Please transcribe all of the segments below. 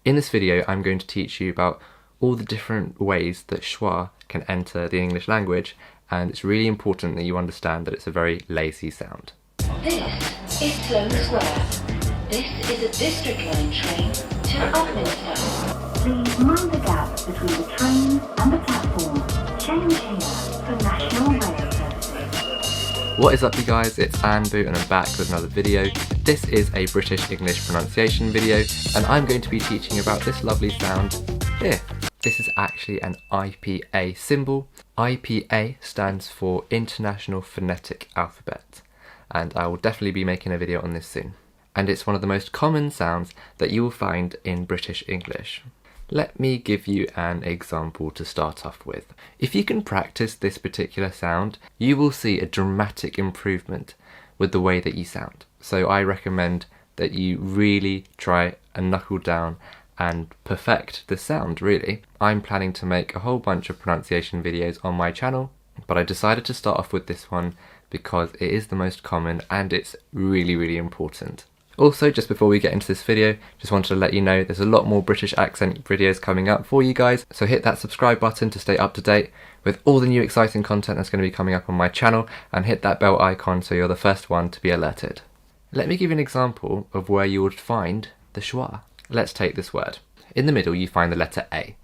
In this video, I'm going to teach you about all the different ways that Schwa can enter the English language, and it's really important that you understand that it's a very lazy sound. This is Sloane Square. This is a district line train to Upminster. Please mind the gap between the train and the platform. Change here for National Rail services. What is up, you guys? It's Anpu and I'm back with another video. This is a British English pronunciation video and I'm going to be teaching about this lovely sound here. This is actually an IPA symbol. IPA stands for International Phonetic Alphabet, and I will definitely be making a video on this soon. And it's one of the most common sounds that you will find in British English. Let me give you an example to start off with. If you can practice this particular sound, you will see a dramatic improvement with the way that you sound. So I recommend that you really try and knuckle down and perfect the sound, really. I'm planning to make a whole bunch of pronunciation videos on my channel, but I decided to start off with this one because it is the most common and it's really important. Also, just before we get into this video, just wanted to let you know there's a lot more British accent videos coming up for you guys, so hit that subscribe button to stay up to date with all the new exciting content that's going to be coming up on my channel, and hit that bell icon so you're the first one to be alerted. Let me give you an example of where you would find the schwa. Let's take this word. In the middle you find the letter A,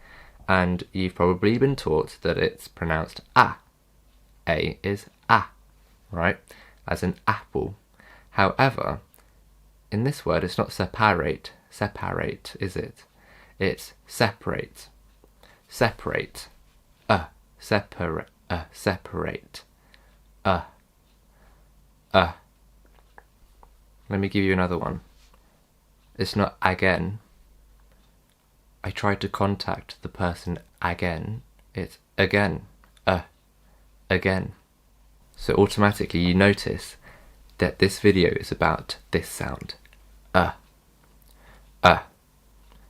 and you've probably been taught that it's pronounced A. A is A, right? As in apple. However, in this word, it's not separate, is it? It's separate, separate, separate, separate, Let me give you another one. It's not again. I tried to contact the person again. It's again, again. So automatically you notice that this video is about this sound.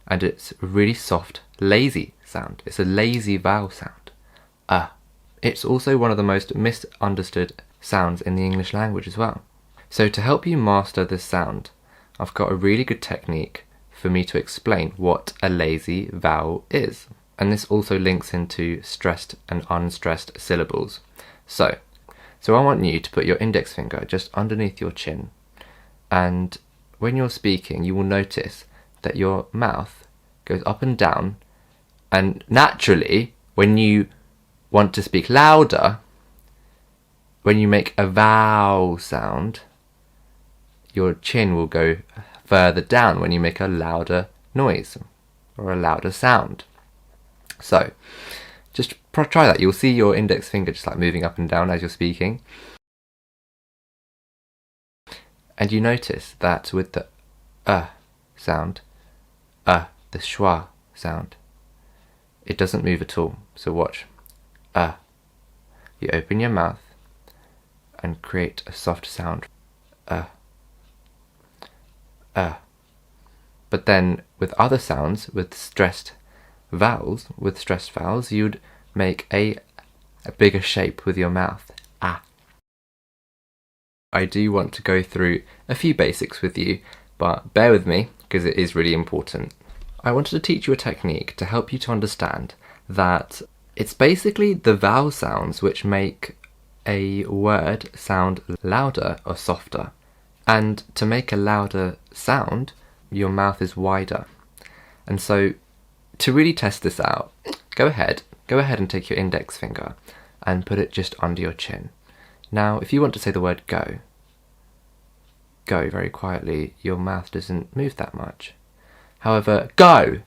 And it's a really soft, lazy sound. It's a lazy vowel sound. It's also one of the most misunderstood sounds in the English language as well. So to help you master this sound, I've got a really good technique for me to explain what a lazy vowel is. And this also links into stressed and unstressed syllables. So I want you to put your index finger just underneath your chin, and when you're speaking you will notice that your mouth goes up and down, and naturally when you want to speak louder, when you make a vowel sound, your chin will go further down when you make a louder noise or a louder sound. So just try that. You'll see your index finger just like moving up and down as you're speaking. And you notice that with the sound, the schwa sound, it doesn't move at all. So watch. You open your mouth and create a soft sound. But then with other sounds, with stressed vowels, you'd make a bigger shape with your mouth. I do want to go through a few basics with you, but bear with me because it is really important. I wanted to teach you a technique to help you to understand that it's basically the vowel sounds which make a word sound louder or softer. And to make a louder sound, your mouth is wider. And so to really test this out, go ahead and take your index finger and put it just under your chin. Now, if you want to say the word go very quietly, your mouth doesn't move that much. However, go,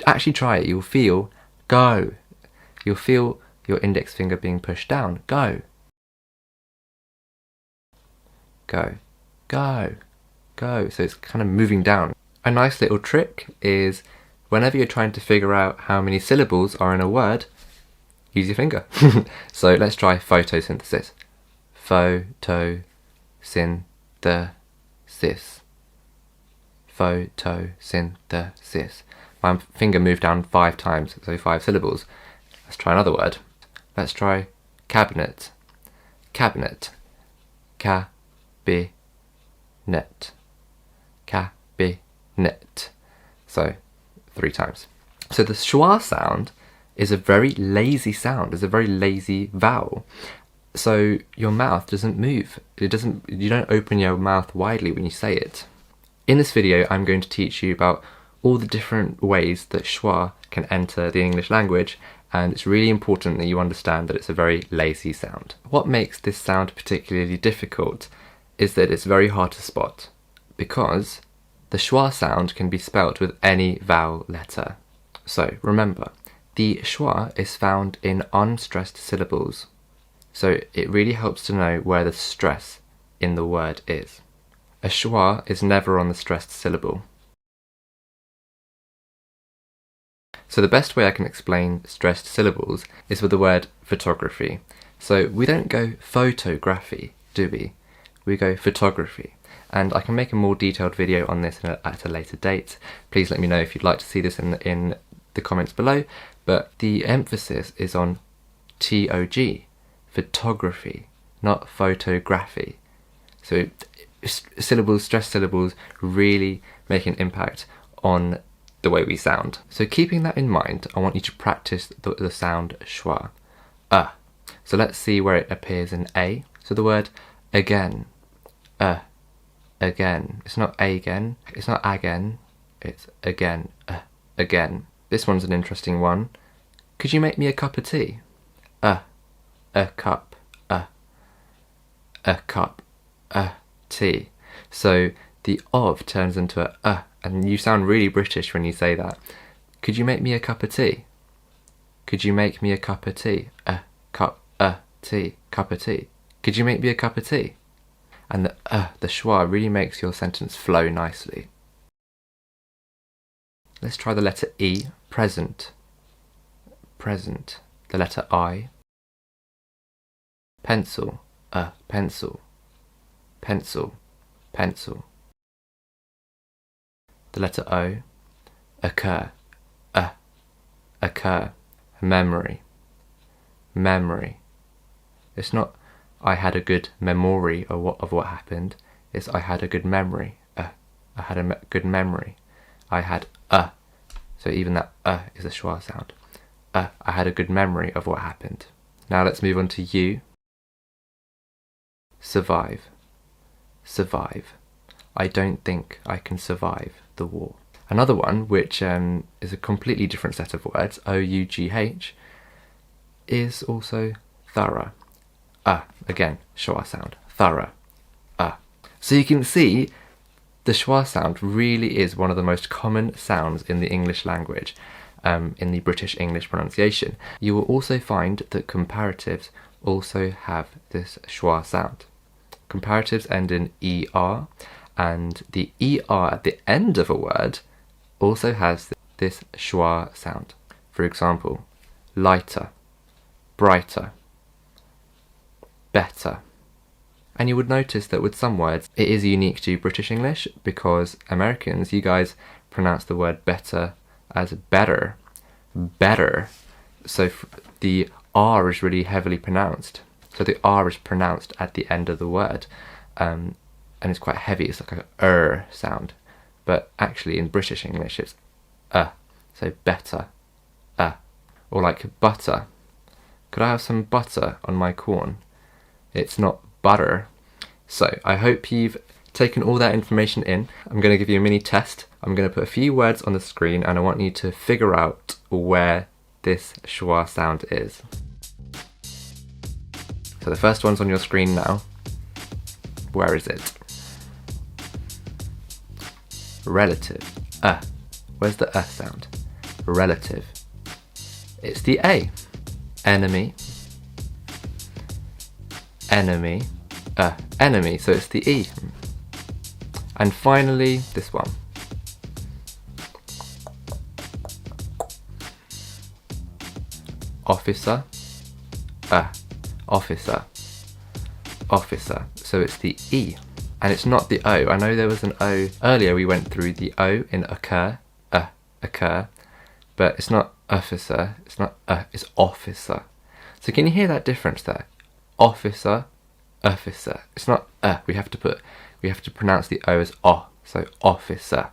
actually try it, you'll feel go. You'll feel your index finger being pushed down, go. So it's kind of moving down. A nice little trick is whenever you're trying to figure out how many syllables are in a word, use your finger. So let's try photosynthesis. Photosynthesis. Photosynthesis. My finger moved down 5 times, so 5 syllables. Let's try another word. Let's try cabinet. Cabinet. Cabinet. Cabinet. knit. So 3 times. So the schwa sound is a very lazy sound, it's a very lazy vowel. So your mouth doesn't move. You don't open your mouth widely when you say it. In this video, I'm going to teach you about all the different ways that schwa can enter the English language, and it's really important that you understand that it's a very lazy sound. What makes this sound particularly difficult is that it's very hard to spot, because the schwa sound can be spelt with any vowel letter. So remember, the schwa is found in unstressed syllables, so it really helps to know where the stress in the word is. A schwa is never on the stressed syllable. So the best way I can explain stressed syllables is with the word photography. So we don't go photography, do we? We go photography. And I can make a more detailed video on this at a later date. Please let me know if you'd like to see this in the comments below. But the emphasis is on TOG, photography, not photography. So syllables, stressed syllables, really make an impact on the way we sound. So keeping that in mind, I want you to practice the sound schwa. So let's see where it appears in A. So the word again, again. It's not again, it's not again, it's again, again. This one's an interesting one. Could you make me a cup of tea? A cup, a cup, tea. So the of turns into a, and you sound really British when you say that. Could you make me a cup of tea? Could you make me a cup of tea? A cup, tea, cup of tea. Could you make me a cup of tea? And the schwa really makes your sentence flow nicely. Let's try the letter E, present, present. The letter I, pencil, pencil, pencil, pencil. The letter O, occur, occur. Memory, memory. It's not I had a good memory of what happened. It's I had a good memory. I had a good memory. I had so even that is a schwa sound. I had a good memory of what happened. Now let's move on to U. Survive, survive. I don't think I can survive the war. Another one, which is a completely different set of words, O-U-G-H, is also thorough. Again, schwa sound, thorough, So you can see the schwa sound really is one of the most common sounds in the English language, in the British English pronunciation. You will also find that comparatives also have this schwa sound. Comparatives end in ER, and the ER at the end of a word also has this schwa sound. For example, lighter, brighter, better. And you would notice that with some words it is unique to British English, because Americans, you guys pronounce the word better as better, better. So the R is really heavily pronounced. So the R is pronounced at the end of the word, and it's quite heavy. It's like a sound, but actually in British English it's so better, or like butter. Could I have some butter on my corn? It's not butter. So I hope you've taken all that information in. I'm going to give you a mini test. I'm going to put a few words on the screen, and I want you to figure out where this schwa sound is. So the first one's on your screen now. Where is it? Relative. Where's the sound? Relative. It's the A. Enemy. Enemy. Enemy. So it's the E. And finally, this one. Officer. Officer. Officer. So it's the E. And it's not the O. I know there was an O. Earlier we went through the O in occur. Occur. But it's not officer. It's not it's officer. So can you hear that difference there? Officer. Officer. It's not we have to pronounce the O as O. So officer.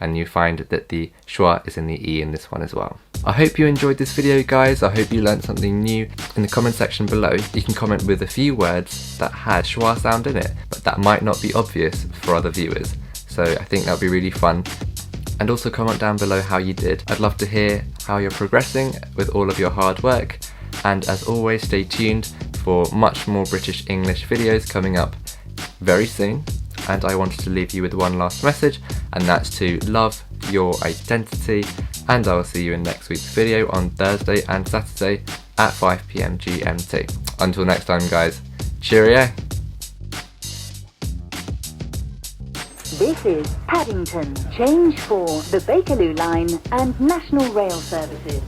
and you find that the schwa is in the E in this one as well. I hope you enjoyed this video, guys. I hope you learned something new. In the comment section below, you can comment with a few words that had schwa sound in it, but that might not be obvious for other viewers. So I think that would be really fun. And also comment down below how you did. I'd love to hear how you're progressing with all of your hard work. And as always, stay tuned for much more British English videos coming up very soon. And I wanted to leave you with one last message, and that's to love your identity. And I will see you in next week's video on Thursday and Saturday at 5 PM GMT. Until next time, guys, cheerio! This is Paddington. Change for the Bakerloo line and National Rail Services.